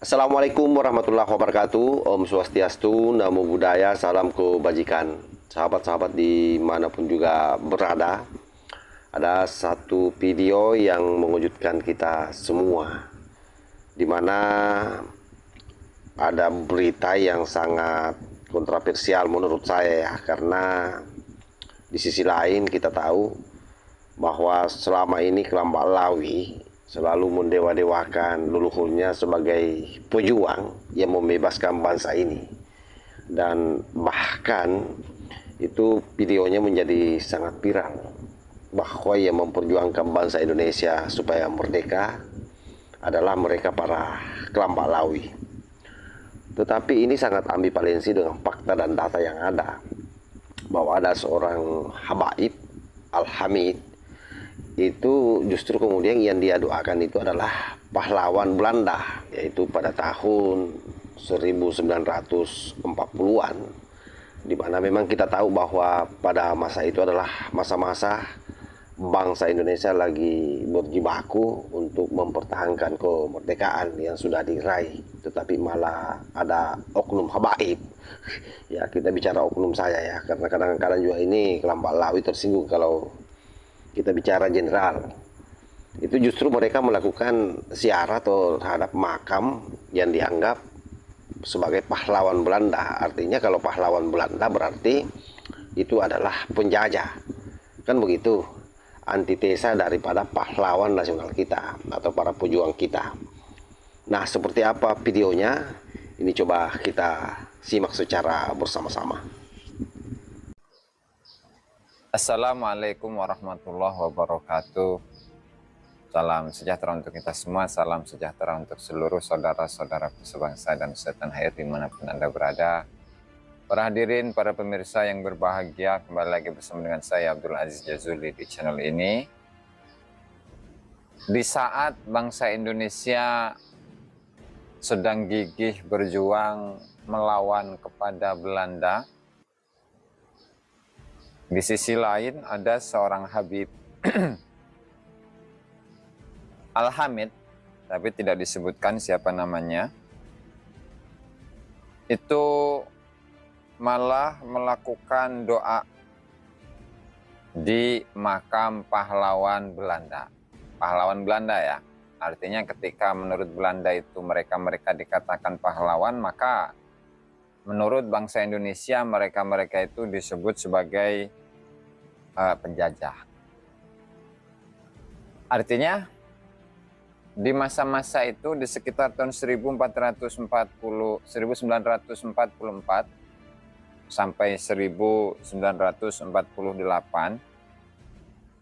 Assalamualaikum warahmatullahi wabarakatuh. Om Swastiastu, Namo Buddhaya, salam kebajikan. Sahabat-sahabat dimanapun juga berada, ada satu video yang mengejutkan kita semua, di mana ada berita yang sangat kontroversial menurut saya ya, karena di sisi lain kita tahu bahwa selama ini kelompok Lawi selalu mendewa-dewakan leluhurnya sebagai pejuang yang membebaskan bangsa ini. Dan bahkan itu videonya menjadi sangat viral, bahwa yang memperjuangkan bangsa Indonesia supaya merdeka adalah mereka para kelompok Lawi. Tetapi ini sangat ambivalensi dengan fakta dan data yang ada, bahwa ada seorang habaib Al-Hamid itu justru kemudian yang dia doakan itu adalah pahlawan Belanda, yaitu pada tahun 1940-an, di mana memang kita tahu bahwa pada masa itu adalah masa-masa bangsa Indonesia lagi berjibaku untuk mempertahankan kemerdekaan yang sudah diraih, tetapi malah ada oknum habaib. Ya, kita bicara oknum saya ya, karena kadang-kadang juga ini kelompok Lawi tersinggung kalau kita bicara jenderal. Itu justru mereka melakukan ziarah terhadap makam yang dianggap sebagai pahlawan Belanda. Artinya kalau pahlawan Belanda berarti itu adalah penjajah, kan begitu, antitesa daripada pahlawan nasional kita atau para pejuang kita. Nah, seperti apa videonya? Ini coba kita simak secara bersama-sama. Assalamualaikum warahmatullahi wabarakatuh. Salam sejahtera untuk kita semua, salam sejahtera untuk seluruh saudara-saudara sebangsa dan setanah air dimanapun Anda berada. Para hadirin, para pemirsa yang berbahagia, kembali lagi bersama dengan saya Abdul Aziz Jazuli di channel ini. Di saat bangsa Indonesia sedang gigih berjuang melawan kepada Belanda, di sisi lain ada seorang Habib Al-Hamid, tapi tidak disebutkan siapa namanya, itu malah melakukan doa di makam pahlawan Belanda. Pahlawan Belanda ya, artinya ketika menurut Belanda itu mereka dikatakan pahlawan, maka menurut bangsa Indonesia mereka itu disebut sebagai penjajah. Artinya di masa-masa itu di sekitar tahun 1944 sampai 1948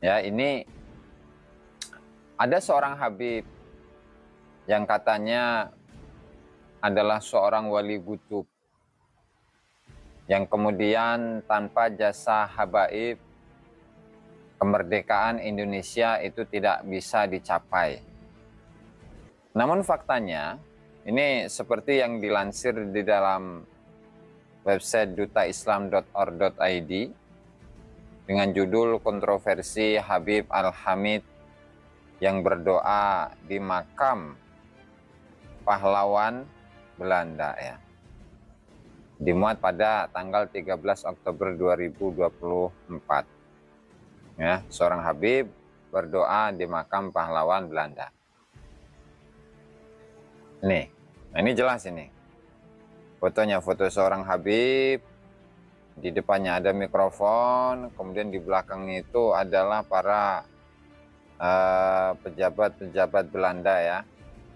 ya, ini ada seorang Habib yang katanya adalah seorang wali kutub yang kemudian tanpa jasa habaib kemerdekaan Indonesia itu tidak bisa dicapai. Namun faktanya, ini seperti yang dilansir di dalam website dutaislam.or.id dengan judul kontroversi Habib Al-Hamid yang berdoa di makam pahlawan Belanda ya. Dimuat pada tanggal 13 Oktober 2024. Ya, seorang Habib berdoa di makam pahlawan Belanda. Nih, nah ini jelas ini. Fotonya foto seorang Habib, di depannya ada mikrofon, kemudian di belakangnya itu adalah para pejabat-pejabat Belanda ya,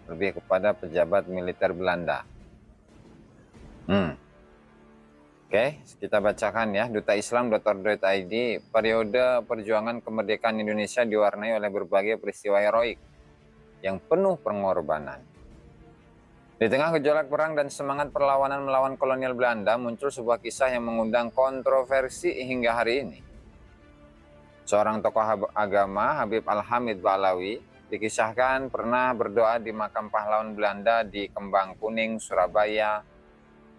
lebih kepada pejabat militer Belanda. Oke, kita bacakan ya, dutaislam.or.id. Periode perjuangan kemerdekaan Indonesia diwarnai oleh berbagai peristiwa heroik yang penuh pengorbanan. Di tengah gejolak perang dan semangat perlawanan melawan kolonial Belanda, muncul sebuah kisah yang mengundang kontroversi hingga hari ini. Seorang tokoh agama, Habib Al-Hamid Ba'alawi, dikisahkan pernah berdoa di makam pahlawan Belanda di Kembang Kuning, Surabaya,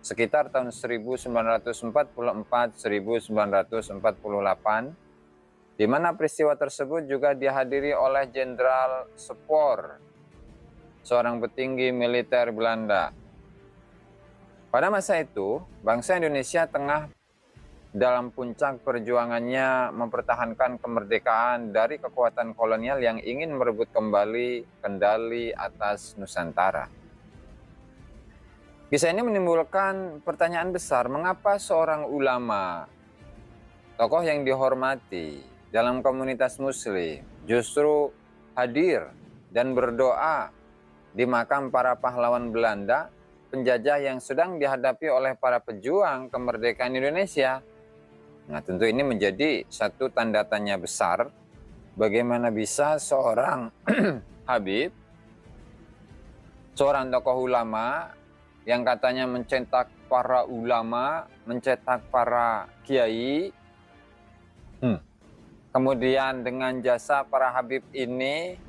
sekitar tahun 1944-1948, di mana peristiwa tersebut juga dihadiri oleh Jenderal Spor seorang petinggi militer Belanda. Pada masa itu, bangsa Indonesia tengah dalam puncak perjuangannya mempertahankan kemerdekaan dari kekuatan kolonial yang ingin merebut kembali kendali atas Nusantara. Kisah ini menimbulkan pertanyaan besar, mengapa seorang ulama, tokoh yang dihormati dalam komunitas Muslim, justru hadir dan berdoa di makam para pahlawan Belanda, penjajah yang sedang dihadapi oleh para pejuang kemerdekaan Indonesia. Nah, tentu ini menjadi satu tanda tanya besar, bagaimana bisa seorang Habib, seorang tokoh ulama yang katanya mencetak para ulama, mencetak para kiai, kemudian dengan jasa para Habib ini,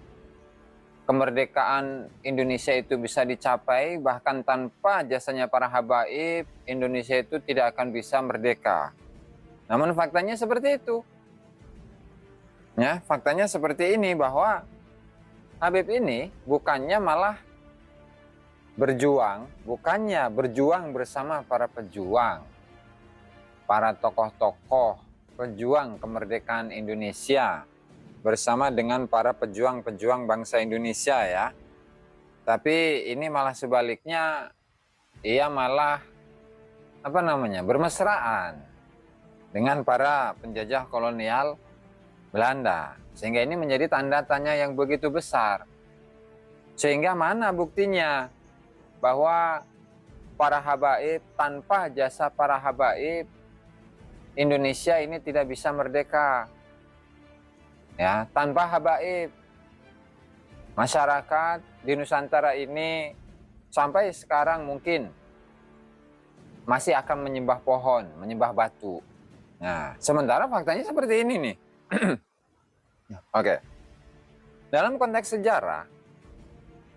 kemerdekaan Indonesia itu bisa dicapai, bahkan tanpa jasanya para habaib, Indonesia itu tidak akan bisa merdeka. Namun faktanya seperti itu. Ya, faktanya seperti ini, bahwa Habib ini bukannya malah berjuang, bukannya berjuang bersama para pejuang, para tokoh-tokoh pejuang kemerdekaan Indonesia, bersama dengan para pejuang-pejuang bangsa Indonesia ya. Tapi ini malah sebaliknya, ia malah bermesraan dengan para penjajah kolonial Belanda. Sehingga ini menjadi tanda tanya yang begitu besar. Sehingga mana buktinya bahwa para habaib, tanpa jasa para habaib, Indonesia ini tidak bisa merdeka. Ya, tanpa habaib, masyarakat di Nusantara ini sampai sekarang mungkin masih akan menyembah pohon, menyembah batu. Nah, sementara faktanya seperti ini nih. Oke. Dalam konteks sejarah,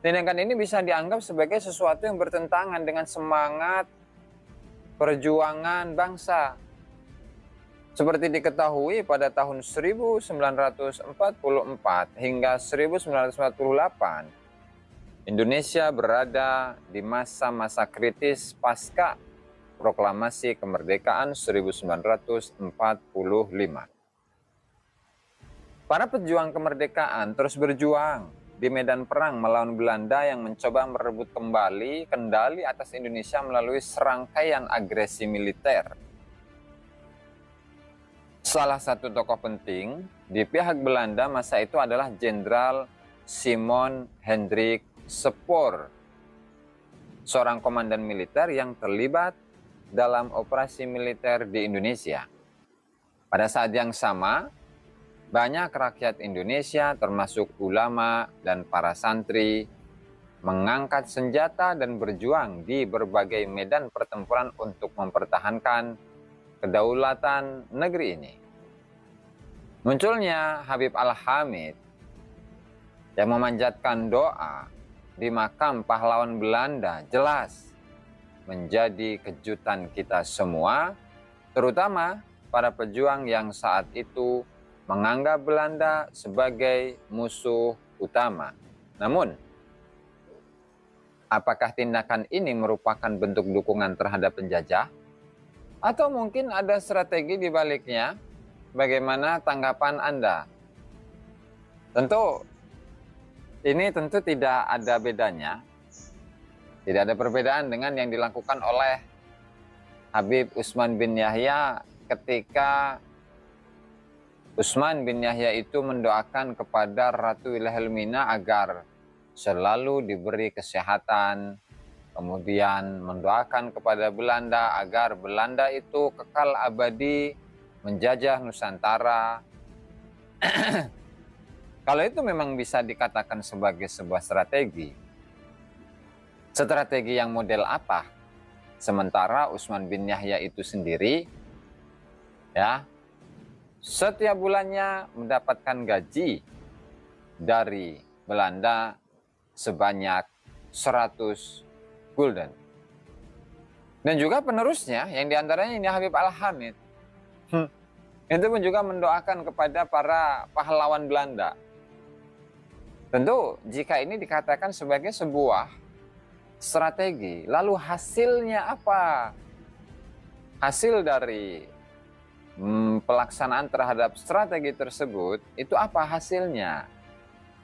tindakan ini bisa dianggap sebagai sesuatu yang bertentangan dengan semangat perjuangan bangsa. Seperti diketahui pada tahun 1944 hingga 1948, Indonesia berada di masa-masa kritis pasca proklamasi kemerdekaan 1945. Para pejuang kemerdekaan terus berjuang di medan perang melawan Belanda yang mencoba merebut kembali kendali atas Indonesia melalui serangkaian agresi militer. Salah satu tokoh penting di pihak Belanda masa itu adalah Jenderal Simon Hendrik Spoor, seorang komandan militer yang terlibat dalam operasi militer di Indonesia. Pada saat yang sama, banyak rakyat Indonesia termasuk ulama dan para santri mengangkat senjata dan berjuang di berbagai medan pertempuran untuk mempertahankan kedaulatan negeri ini. Munculnya Habib Al-Hamid yang memanjatkan doa di makam pahlawan Belanda jelas menjadi kejutan kita semua, terutama para pejuang yang saat itu menganggap Belanda sebagai musuh utama. Namun, apakah tindakan ini merupakan bentuk dukungan terhadap penjajah? Atau mungkin ada strategi di baliknya? Bagaimana tanggapan Anda? Ini tentu tidak ada bedanya. Tidak ada perbedaan dengan yang dilakukan oleh Habib Utsman bin Yahya ketika Utsman bin Yahya itu mendoakan kepada Ratu Wilhelmina agar selalu diberi kesehatan, kemudian mendoakan kepada Belanda agar Belanda itu kekal abadi menjajah Nusantara. Kalau itu memang bisa dikatakan sebagai sebuah strategi. Strategi yang model apa? Sementara Utsman bin Yahya itu sendiri, ya, setiap bulannya mendapatkan gaji dari Belanda sebanyak 100 gulden. Dan juga penerusnya yang diantaranya ini Habib Al-Hamid. Itu pun juga mendoakan kepada para pahlawan Belanda. Tentu jika ini dikatakan sebagai sebuah strategi, lalu hasilnya apa? Hasil dari pelaksanaan terhadap strategi tersebut itu apa hasilnya?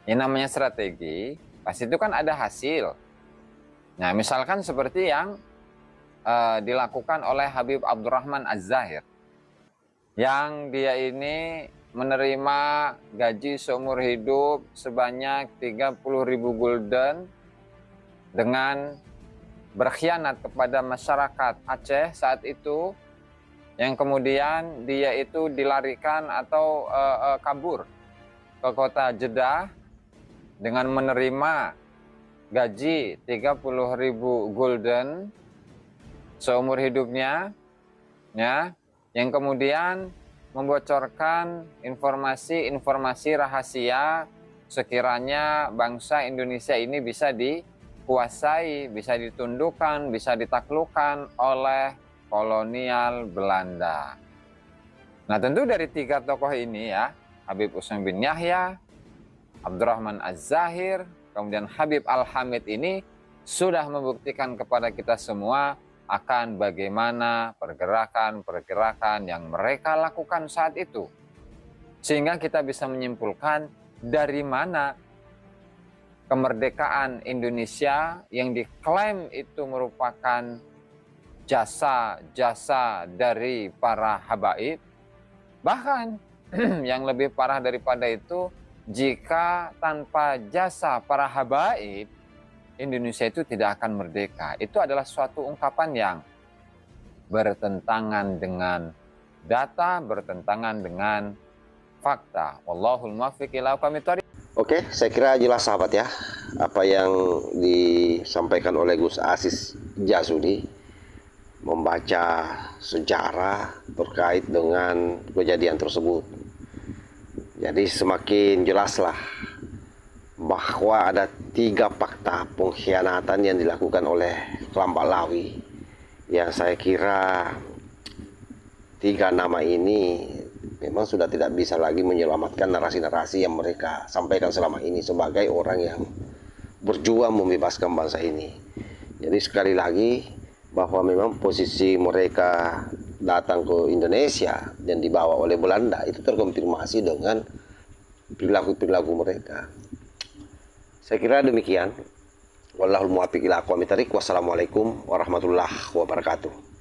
Yang namanya strategi, pasti itu kan ada hasil. Nah, misalkan seperti yang dilakukan oleh Habib Abdurrahman Az-Zahir, yang dia ini menerima gaji seumur hidup sebanyak 30.000 gulden dengan berkhianat kepada masyarakat Aceh saat itu, yang kemudian dia itu dilarikan atau kabur ke kota Jeddah dengan menerima gaji 30.000 gulden seumur hidupnya, ya, yang kemudian membocorkan informasi-informasi rahasia sekiranya bangsa Indonesia ini bisa dikuasai, bisa ditundukkan, bisa ditaklukkan oleh kolonial Belanda. Nah, tentu dari tiga tokoh ini ya, Habib Usman bin Yahya, Abdurrahman Az-Zahir, kemudian Habib Al-Hamid ini sudah membuktikan kepada kita semua akan bagaimana pergerakan-pergerakan yang mereka lakukan saat itu. Sehingga kita bisa menyimpulkan dari mana kemerdekaan Indonesia yang diklaim itu merupakan jasa-jasa dari para habaib. Bahkan yang lebih parah daripada itu, jika tanpa jasa para habaib, Indonesia itu tidak akan merdeka. Itu adalah suatu ungkapan yang bertentangan dengan data, bertentangan dengan fakta. Wallahul muwaffiq ila aqwamit thoriq. Oke, saya kira jelas sahabat ya, apa yang disampaikan oleh Gus Aziz Jazuli, membaca sejarah terkait dengan kejadian tersebut. Jadi semakin jelaslah bahwa ada 3 fakta pengkhianatan yang dilakukan oleh kelompok Lawi, yang saya kira 3 nama ini memang sudah tidak bisa lagi menyelamatkan narasi-narasi yang mereka sampaikan selama ini sebagai orang yang berjuang membebaskan bangsa ini. Jadi sekali lagi bahwa memang posisi mereka datang ke Indonesia dan dibawa oleh Belanda itu terkonfirmasi dengan perilaku-perilaku mereka. Saya kira demikian. Wallahul muwaffiq ila aqwamit thoriq. Wassalamualaikum warahmatullahi wabarakatuh.